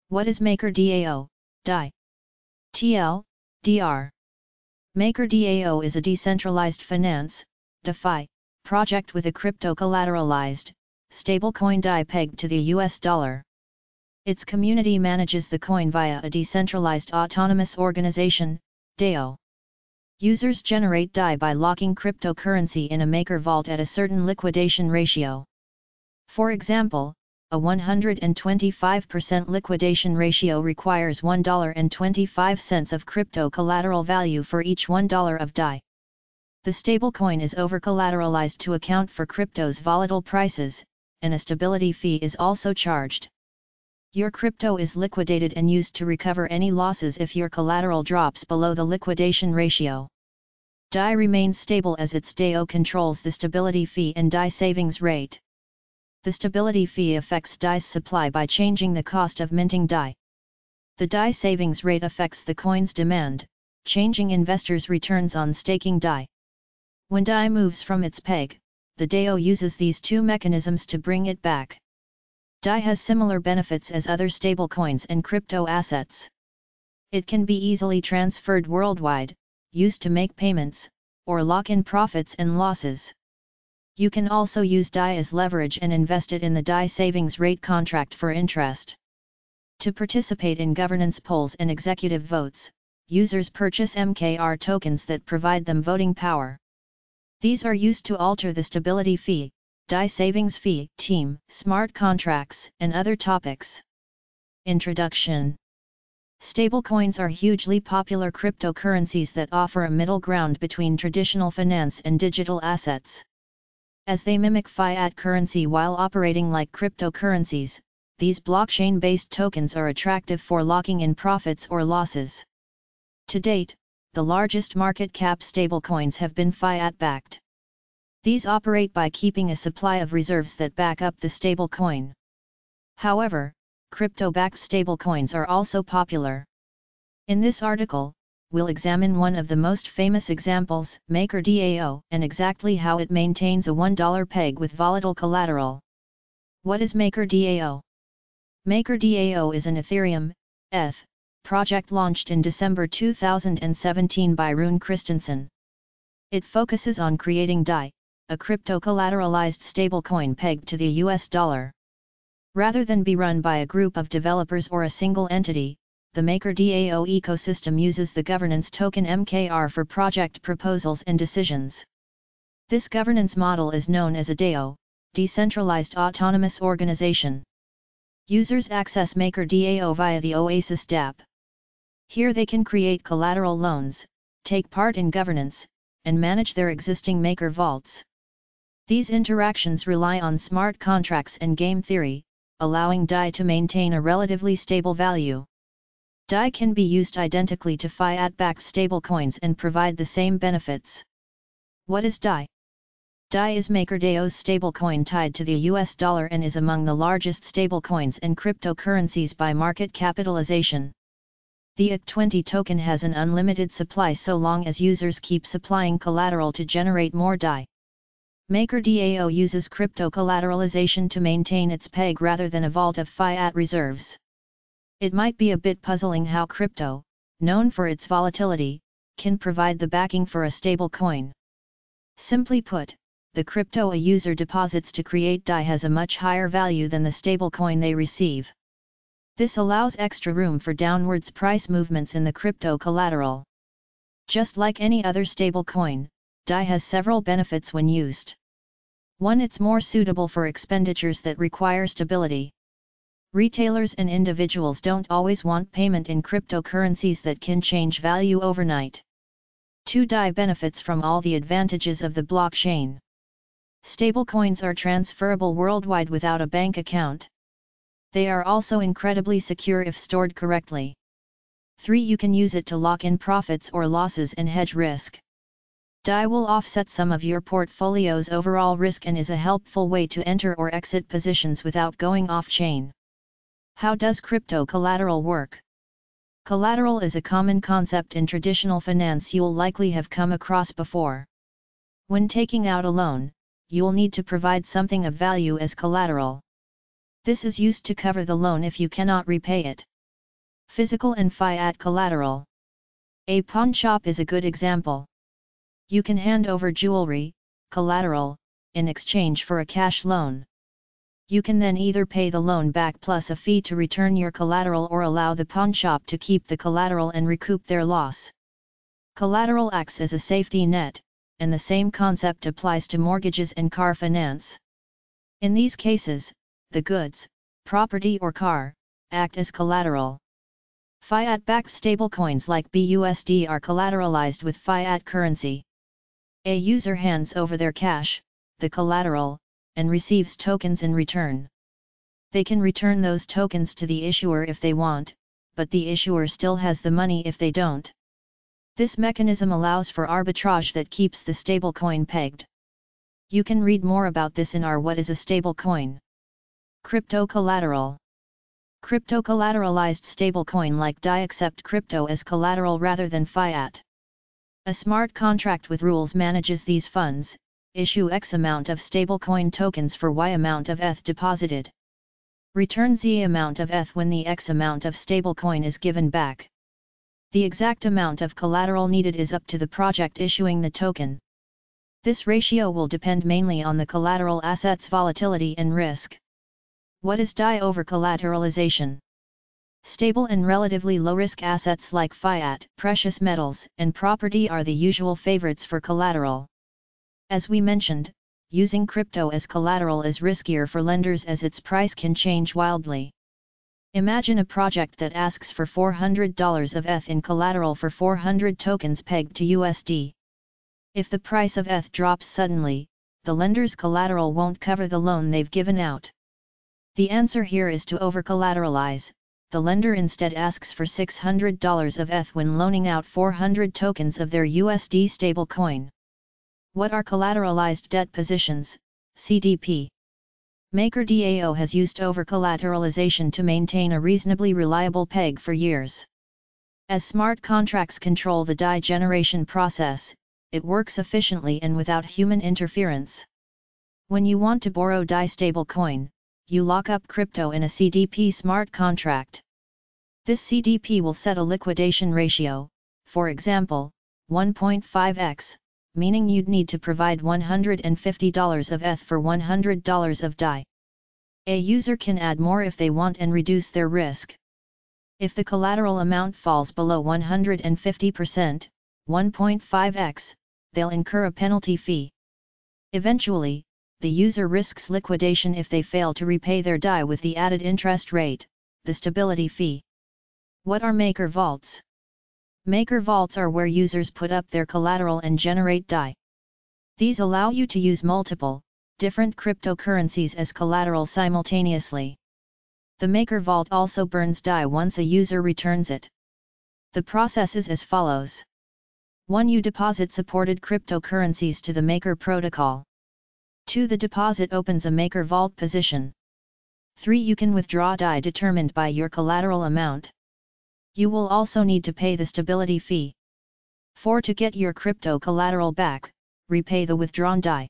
What is MakerDAO DAI? TL, DR. MakerDAO is a decentralized finance, DeFi, project with a crypto-collateralized, stablecoin DAI pegged to the US dollar. Its community manages the coin via a decentralized autonomous organization, DAO. Users generate DAI by locking cryptocurrency in a Maker vault at a certain liquidation ratio. For example, a 125% liquidation ratio requires $1.25 of crypto collateral value for each $1 of DAI. The stablecoin is over-collateralized to account for crypto's volatile prices, and a stability fee is also charged. Your crypto is liquidated and used to recover any losses if your collateral drops below the liquidation ratio. DAI remains stable as its DAO controls the stability fee and DAI savings rate. The stability fee affects DAI's supply by changing the cost of minting DAI. The DAI savings rate affects the coin's demand, changing investors' returns on staking DAI. When DAI moves from its peg, the DAO uses these two mechanisms to bring it back. DAI has similar benefits as other stablecoins and crypto assets. It can be easily transferred worldwide, used to make payments, or lock in profits and losses. You can also use DAI as leverage and invest it in the DAI savings rate contract for interest. To participate in governance polls and executive votes, users purchase MKR tokens that provide them voting power. These are used to alter the stability fee, DAI savings fee, team, smart contracts, and other topics. Introduction. Stablecoins are hugely popular cryptocurrencies that offer a middle ground between traditional finance and digital assets. As they mimic fiat currency while operating like cryptocurrencies, these blockchain-based tokens are attractive for locking in profits or losses. To date, the largest market cap stablecoins have been fiat-backed. These operate by keeping a supply of reserves that back up the stablecoin. However, crypto-backed stablecoins are also popular. In this article, we'll examine one of the most famous examples, MakerDAO, and exactly how it maintains a $1 peg with volatile collateral. What is MakerDAO? MakerDAO is an Ethereum, ETH, project launched in December 2017 by Rune Christensen. It focuses on creating DAI, a crypto-collateralized stablecoin pegged to the US dollar. Rather than be run by a group of developers or a single entity, the MakerDAO ecosystem uses the governance token MKR for project proposals and decisions. This governance model is known as a DAO, Decentralized Autonomous Organization. Users access MakerDAO via the Oasis dApp. Here they can create collateral loans, take part in governance, and manage their existing Maker vaults. These interactions rely on smart contracts and game theory, allowing DAI to maintain a relatively stable value. DAI can be used identically to fiat-backed stablecoins and provide the same benefits. What is DAI? DAI is MakerDAO's stablecoin tied to the US dollar and is among the largest stablecoins and cryptocurrencies by market capitalization. The EC20 token has an unlimited supply so long as users keep supplying collateral to generate more DAI. MakerDAO uses crypto collateralization to maintain its peg rather than a vault of fiat reserves. It might be a bit puzzling how crypto, known for its volatility, can provide the backing for a stable coin. Simply put, the crypto a user deposits to create DAI has a much higher value than the stablecoin they receive. This allows extra room for downwards price movements in the crypto collateral. Just like any other stablecoin, DAI has several benefits when used. 1. It's more suitable for expenditures that require stability. Retailers and individuals don't always want payment in cryptocurrencies that can change value overnight. 2. DAI benefits from all the advantages of the blockchain. Stablecoins are transferable worldwide without a bank account. They are also incredibly secure if stored correctly. 3. You can use it to lock in profits or losses and hedge risk. DAI will offset some of your portfolio's overall risk and is a helpful way to enter or exit positions without going off-chain. How does crypto collateral work? Collateral is a common concept in traditional finance you'll likely have come across before. When taking out a loan, you'll need to provide something of value as collateral. This is used to cover the loan if you cannot repay it. Physical and fiat collateral. A pawn shop is a good example. You can hand over jewelry, collateral, in exchange for a cash loan. You can then either pay the loan back plus a fee to return your collateral or allow the pawn shop to keep the collateral and recoup their loss. Collateral acts as a safety net, and the same concept applies to mortgages and car finance. In these cases, the goods, property or car, act as collateral. Fiat-backed stablecoins like BUSD are collateralized with fiat currency. A user hands over their cash, the collateral, and receives tokens in return. They can return those tokens to the issuer if they want, but the issuer still has the money if they don't. This mechanism allows for arbitrage that keeps the stablecoin pegged. You can read more about this in our What is a Stablecoin? Crypto collateral. Crypto collateralized stablecoin like DAI accept crypto as collateral rather than fiat. A smart contract with rules manages these funds. Issue X amount of stablecoin tokens for Y amount of ETH deposited. Return Z amount of ETH when the X amount of stablecoin is given back. The exact amount of collateral needed is up to the project issuing the token. This ratio will depend mainly on the collateral asset's volatility and risk. What is DAI over collateralization? Stable and relatively low-risk assets like fiat, precious metals, and property are the usual favorites for collateral. As we mentioned, using crypto as collateral is riskier for lenders as its price can change wildly. Imagine a project that asks for $400 of ETH in collateral for 400 tokens pegged to USD. If the price of ETH drops suddenly, the lender's collateral won't cover the loan they've given out. The answer here is to over-collateralize. The lender instead asks for $600 of ETH when loaning out 400 tokens of their USD stablecoin. What are collateralized debt positions, CDP? MakerDAO has used over-collateralization to maintain a reasonably reliable peg for years. As smart contracts control the DAI generation process, it works efficiently and without human interference. When you want to borrow DAI stablecoin, you lock up crypto in a CDP smart contract. This CDP will set a liquidation ratio, for example, 1.5x, meaning you'd need to provide $150 of ETH for $100 of DAI. A user can add more if they want and reduce their risk. If the collateral amount falls below 150%, 1.5x, they'll incur a penalty fee. Eventually, the user risks liquidation if they fail to repay their DAI with the added interest rate, the stability fee. What are Maker Vaults? Maker Vaults are where users put up their collateral and generate DAI. These allow you to use multiple, different cryptocurrencies as collateral simultaneously. The Maker Vault also burns DAI once a user returns it. The process is as follows. 1. You deposit supported cryptocurrencies to the Maker protocol. 2. The deposit opens a Maker Vault position. 3. You can withdraw DAI determined by your collateral amount. You will also need to pay the stability fee. 4. To get your crypto collateral back, repay the withdrawn DAI.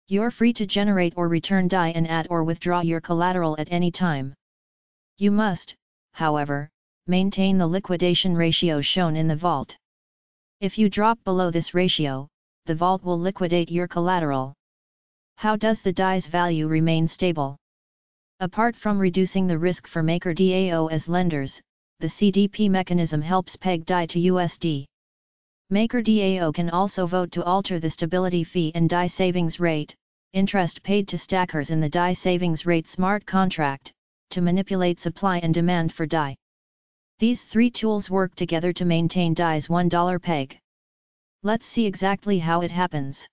You're free to generate or return DAI and add or withdraw your collateral at any time. You must, however, maintain the liquidation ratio shown in the vault. If you drop below this ratio, the vault will liquidate your collateral. How does the DAI's value remain stable? Apart from reducing the risk for MakerDAO as lenders, the CDP mechanism helps peg DAI to USD. MakerDAO can also vote to alter the stability fee and DAI savings rate, interest paid to stackers in the DAI savings rate smart contract, to manipulate supply and demand for DAI. These three tools work together to maintain DAI's $1 peg. Let's see exactly how it happens.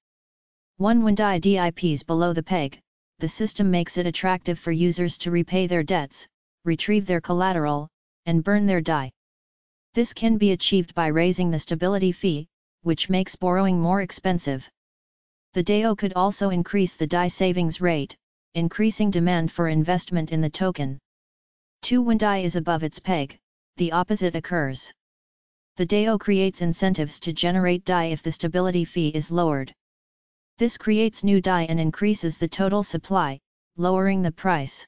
1. When DAI dips below the peg, the system makes it attractive for users to repay their debts, retrieve their collateral, and burn their DAI. This can be achieved by raising the stability fee, which makes borrowing more expensive. The DAO could also increase the DAI savings rate, increasing demand for investment in the token. 2. When DAI is above its peg, the opposite occurs. The DAO creates incentives to generate DAI if the stability fee is lowered. This creates new DAI and increases the total supply, lowering the price.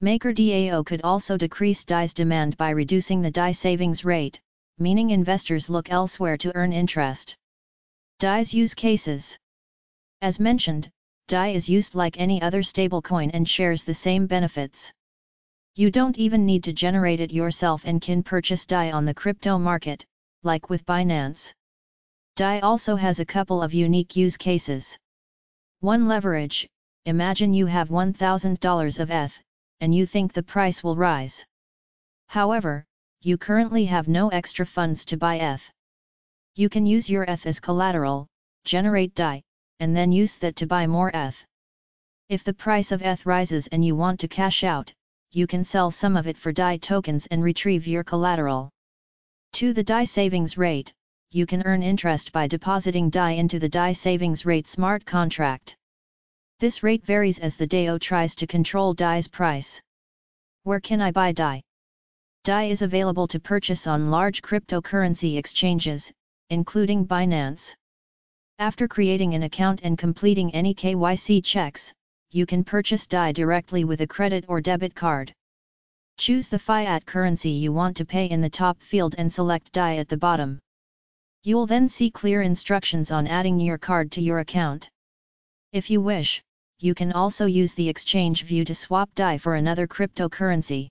MakerDAO could also decrease DAI's demand by reducing the DAI savings rate, meaning investors look elsewhere to earn interest. DAI's use cases. As mentioned, DAI is used like any other stablecoin and shares the same benefits. You don't even need to generate it yourself and can purchase DAI on the crypto market, like with Binance. DAI also has a couple of unique use cases. 1. Leverage. Imagine you have $1,000 of ETH, and you think the price will rise. However, you currently have no extra funds to buy ETH. You can use your ETH as collateral, generate DAI, and then use that to buy more ETH. If the price of ETH rises and you want to cash out, you can sell some of it for DAI tokens and retrieve your collateral. 2. The DAI savings rate. You can earn interest by depositing DAI into the DAI savings rate smart contract. This rate varies as the DAO tries to control DAI's price. Where can I buy DAI? DAI is available to purchase on large cryptocurrency exchanges, including Binance. After creating an account and completing any KYC checks, you can purchase DAI directly with a credit or debit card. Choose the fiat currency you want to pay in the top field and select DAI at the bottom. You'll then see clear instructions on adding your card to your account. If you wish, you can also use the exchange view to swap DAI for another cryptocurrency.